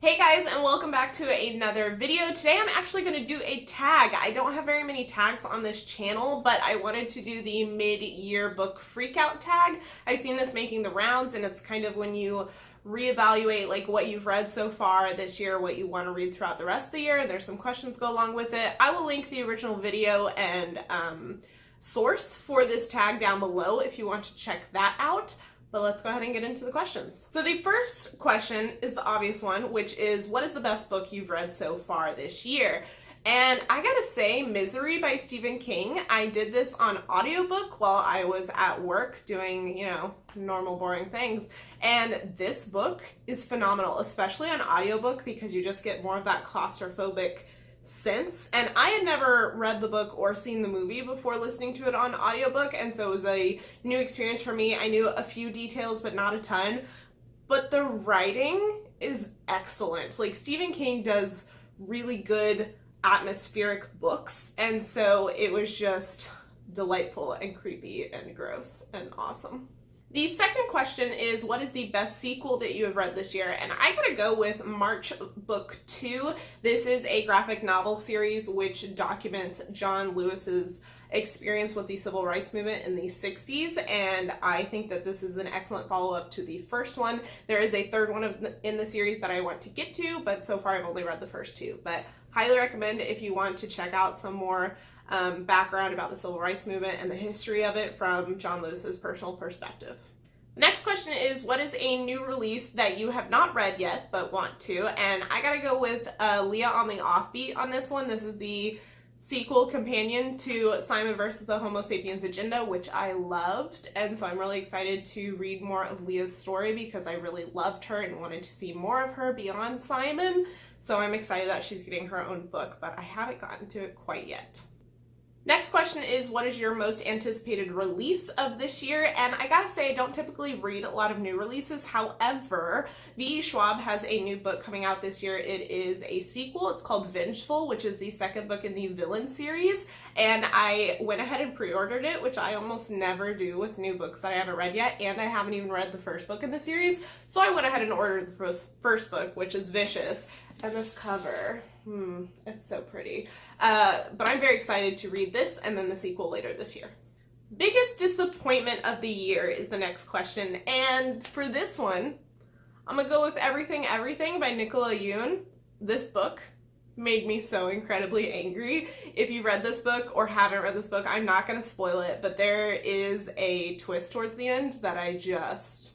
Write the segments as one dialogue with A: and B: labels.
A: Hey guys, and welcome back to another video. Today I'm actually going to do a tag. I don't have very many tags on this channel, but I wanted to do the mid-year book freakout tag. I've seen this making the rounds, and it's kind of when you reevaluate like what you've read so far this year, what you want to read throughout the rest of the year. There's some questions go along with it. I will link the original video and source for this tag down below if you want to check that out. But let's go ahead and get into the questions. So the first question is the obvious one, which is, what is the best book you've read so far this year? And I gotta say, Misery by Stephen King. I did this on audiobook while I was at work doing, normal boring things. And this book is phenomenal, especially on audiobook because you just get more of that claustrophobic sense. And I had never read the book or seen the movie before listening to it on audiobook, and so it was a new experience for me. I knew a few details but not a ton, but the writing is excellent. Like, Stephen King does really good atmospheric books, and so it was just delightful and creepy and gross and awesome. The second question is, what is the best sequel that you have read this year? And I gotta go with March Book 2. This is a graphic novel series which documents John Lewis's experience with the civil rights movement in the 60s, and I think that this is an excellent follow-up to the first one. There is a third one in the series that I want to get to, but so far I've only read the first two. But highly recommend if you want to check out some more background about the civil rights movement and the history of it from John Lewis's personal perspective. Next question is, what is a new release that you have not read yet but want to? And I gotta go with Leah on the Offbeat on this one. This is the sequel companion to Simon versus the Homo Sapiens Agenda, which I loved, and so I'm really excited to read more of Leah's story because I really loved her and wanted to see more of her beyond Simon. So I'm excited that she's getting her own book, but I haven't gotten to it quite yet. Next question is, what is your most anticipated release of this year? And I gotta say, I don't typically read a lot of new releases. However, V. Schwab has a new book coming out this year. It is a sequel. It's called Vengeful, which is the second book in the Villain series. And I went ahead and pre-ordered it, which I almost never do with new books that I haven't read yet. And I haven't even read the first book in the series. So I went ahead and ordered the first book, which is Vicious. And this cover, it's so pretty. But I'm very excited to read this and then the sequel later this year. Biggest disappointment of the year is the next question. And for this one, I'm gonna go with Everything Everything by Nicola Yoon. This book made me so incredibly angry. If you read this book or haven't read this book, I'm not gonna spoil it, but there is a twist towards the end that I just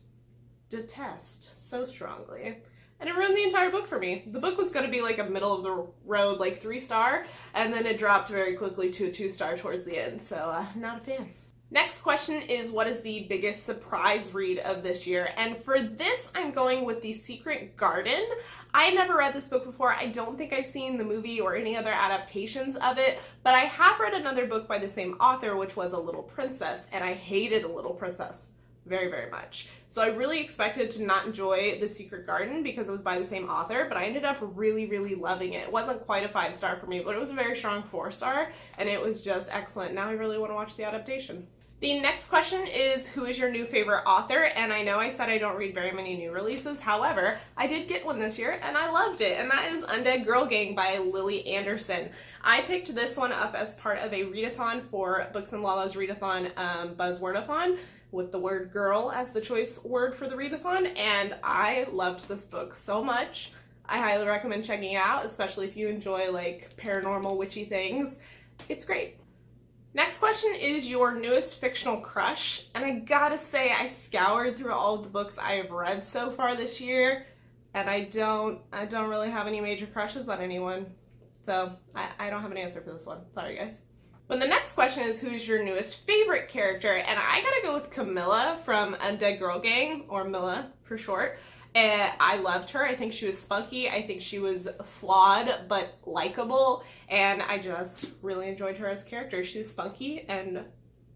A: detest so strongly. And it ruined the entire book for me. The book was going to be like a middle of the road, like 3-star, and then it dropped very quickly to a 2-star towards the end, so not a fan. Next question is, what is the biggest surprise read of this year? And for this, I'm going with The Secret Garden. I never read this book before. I don't think I've seen the movie or any other adaptations of it, but I have read another book by the same author, which was A Little Princess, and I hated A Little Princess very, very much. So I really expected to not enjoy The Secret Garden because it was by the same author, but I ended up really, really loving it. It wasn't quite a 5-star for me, but it was a very strong 4-star, and it was just excellent. Now I really want to watch the adaptation. The next question is, who is your new favorite author? And I know I said I don't read very many new releases. However, I did get one this year and I loved it, and that is Undead Girl Gang by Lily Anderson. I picked this one up as part of a readathon for Books and Lala's readathon, Buzzwordathon, with the word girl as the choice word for the readathon, and I loved this book so much. I highly recommend checking it out, especially if you enjoy like paranormal witchy things. It's great. Next question is your newest fictional crush, and I gotta say, I scoured through all of the books I have read so far this year, and I don't really have any major crushes on anyone, so I don't have an answer for this one. Sorry, guys. But the next question is, who's your newest favorite character? And I gotta go with Camilla from Undead Girl Gang, or Milla for short. And I loved her. I think she was spunky. I think she was flawed but likable, and I just really enjoyed her as a character. She was spunky and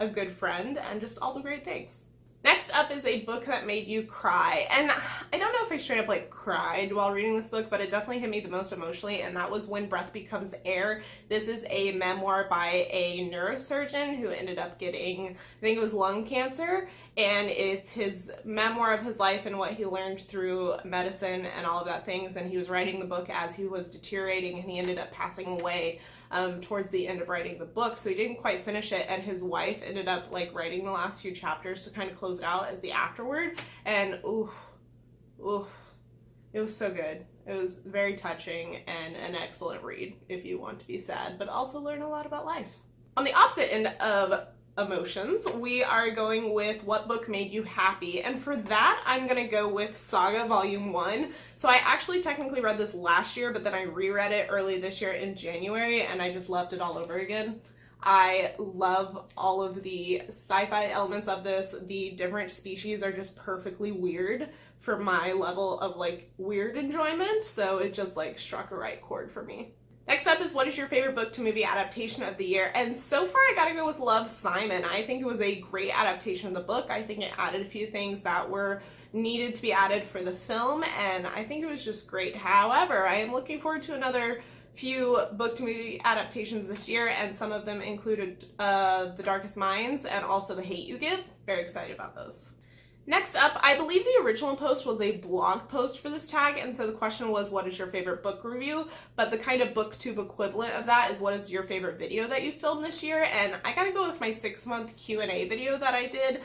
A: a good friend and just all the great things. Next up is a book that made you cry, and I don't know if I straight up like cried while reading this book, but it definitely hit me the most emotionally, and that was When Breath Becomes Air. This is a memoir by a neurosurgeon who ended up getting, I think it was lung cancer, and it's his memoir of his life and what he learned through medicine and all of that things, and he was writing the book as he was deteriorating, and he ended up passing away towards the end of writing the book, so he didn't quite finish it, and his wife ended up like writing the last few chapters to kind of close it out as the afterward, and oof, it was so good. It was very touching and an excellent read if you want to be sad but also learn a lot about life. On the opposite end of emotions, we are going with what book made you happy, and for that I'm gonna go with Saga Volume 1. So I actually technically read this last year, but then I reread it early this year in January, and I just loved it all over again. I love all of the sci-fi elements of this. The different species are just perfectly weird for my level of like weird enjoyment, so it just like struck a right chord for me. Next up is what is your favorite book to movie adaptation of the year? And so far I gotta go with Love, Simon. I think it was a great adaptation of the book. I think it added a few things that were needed to be added for the film, and I think it was just great. However, I am looking forward to another few book to movie adaptations this year, and some of them included The Darkest Minds and also The Hate U Give. Very excited about those. Next up, I believe the original post was a blog post for this tag, and so the question was, what is your favorite book review? But the kind of booktube equivalent of that is, what is your favorite video that you filmed this year? And I gotta go with my 6-month Q&A video that I did.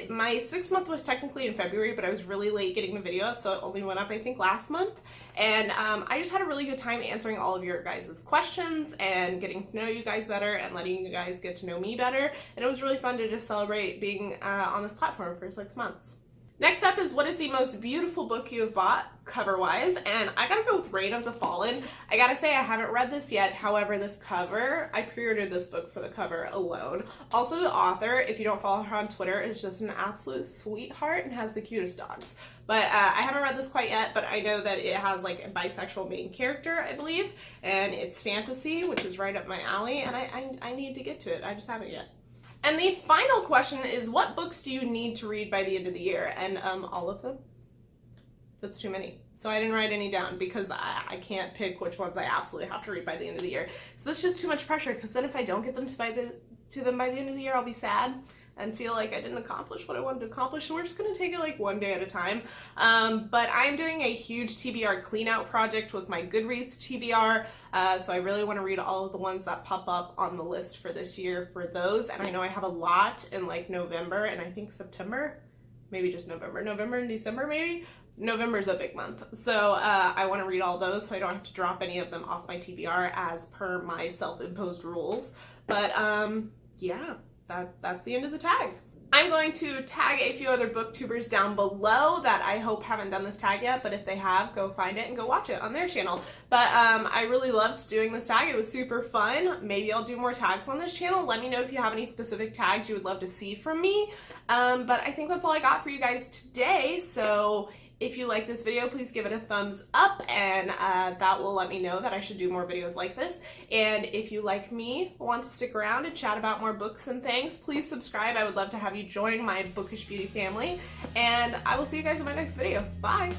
A: My 6th month was technically in February, but I was really late getting the video up, so it only went up I think last month. And I just had a really good time answering all of your guys' questions and getting to know you guys better and letting you guys get to know me better. And it was really fun to just celebrate being on this platform for 6 months. Next up is, what is the most beautiful book you have bought, cover-wise? And I gotta go with Reign of the Fallen. I gotta say I haven't read this yet, however this cover, I pre-ordered this book for the cover alone. Also the author, if you don't follow her on Twitter, is just an absolute sweetheart and has the cutest dogs. But I haven't read this quite yet, but I know that it has like a bisexual main character, I believe, and it's fantasy, which is right up my alley, and I need to get to it. I just haven't yet. And the final question is, what books do you need to read by the end of the year? And all of them. That's too many. So I didn't write any down because I can't pick which ones I absolutely have to read by the end of the year. So that's just too much pressure, because then if I don't get them to them by the end of the year, I'll be sad and feel like I didn't accomplish what I wanted to accomplish. So we're just gonna take it like one day at a time. But I'm doing a huge TBR clean out project with my Goodreads TBR. So I really wanna read all of the ones that pop up on the list for this year for those. And I know I have a lot in like November and I think September, maybe just November and December maybe. November's a big month. So I wanna read all those so I don't have to drop any of them off my TBR as per my self-imposed rules. But yeah. That's the end of the tag. I'm going to tag a few other booktubers down below that I hope haven't done this tag yet, but if they have, go find it and go watch it on their channel. But I really loved doing this tag. It was super fun. Maybe I'll do more tags on this channel. Let me know if you have any specific tags you would love to see from me. But I think that's all I got for you guys today. So if you like this video, please give it a thumbs up, and that will let me know that I should do more videos like this. And if you like me, want to stick around and chat about more books and things, please subscribe. I would love to have you join my Bookish Beauty family, and I will see you guys in my next video. Bye!